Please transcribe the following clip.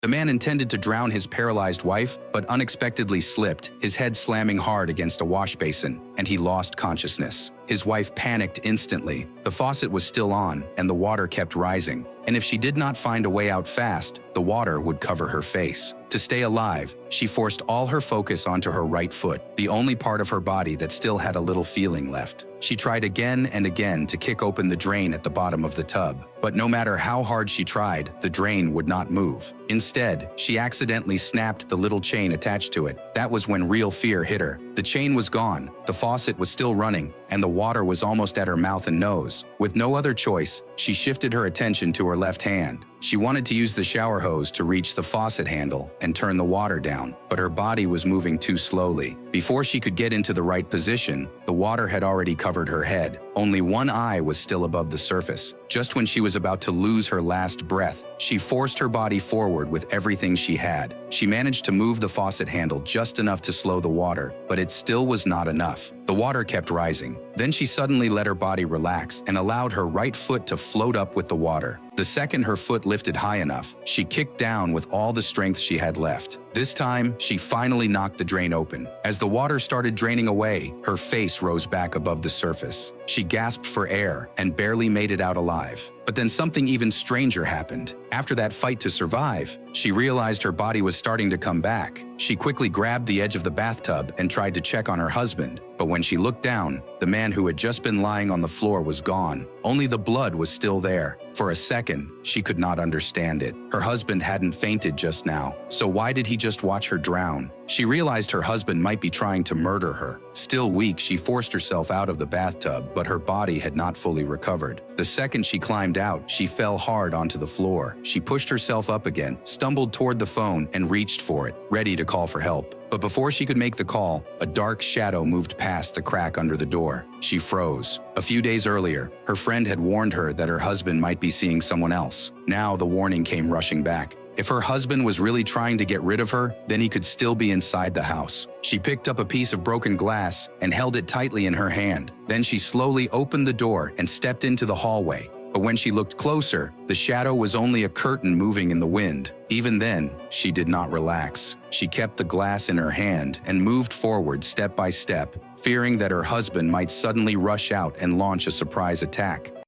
The man intended to drown his paralyzed wife, but unexpectedly slipped, his head slamming hard against a wash basin, and he lost consciousness. His wife panicked instantly. The faucet was still on, and the water kept rising. And if she did not find a way out fast, the water would cover her face. To stay alive, she forced all her focus onto her right foot, the only part of her body that still had a little feeling left. She tried again and again to kick open the drain at the bottom of the tub, but no matter how hard she tried, the drain would not move. Instead, she accidentally snapped the little chain attached to it. That was when real fear hit her. The chain was gone, the faucet was still running, and the water was almost at her mouth and nose. With no other choice, she shifted her attention to her left hand. She wanted to use the shower hose to reach the faucet handle and turn the water down, but her body was moving too slowly. Before she could get into the right position, the water had already covered her head. Only one eye was still above the surface. Just when she was about to lose her last breath, she forced her body forward with everything she had. She managed to move the faucet handle just enough to slow the water, but it still was not enough. The water kept rising. Then she suddenly let her body relax and allowed her right foot to float up with the water. The second her foot lifted high enough, she kicked down with all the strength she had left. This time, she finally knocked the drain open. As the water started draining away, her face rose back above the surface. She gasped for air and barely made it out alive. But then something even stranger happened. After that fight to survive, she realized her body was starting to come back. She quickly grabbed the edge of the bathtub and tried to check on her husband. But when she looked down, the man who had just been lying on the floor was gone. Only the blood was still there. For a second, she could not understand it. Her husband hadn't fainted just now, so why did he just watch her drown? She realized her husband might be trying to murder her. Still weak, she forced herself out of the bathtub, but her body had not fully recovered. The second she climbed out, she fell hard onto the floor. She pushed herself up again, stumbled toward the phone, and reached for it, ready to call for help. But before she could make the call, a dark shadow moved past the crack under the door. She froze. A few days earlier, her friend had warned her that her husband might be seeing someone else. Now the warning came rushing back. If her husband was really trying to get rid of her, then he could still be inside the house. She picked up a piece of broken glass and held it tightly in her hand. Then she slowly opened the door and stepped into the hallway. But when she looked closer, the shadow was only a curtain moving in the wind. Even then, she did not relax. She kept the glass in her hand and moved forward step by step, fearing that her husband might suddenly rush out and launch a surprise attack.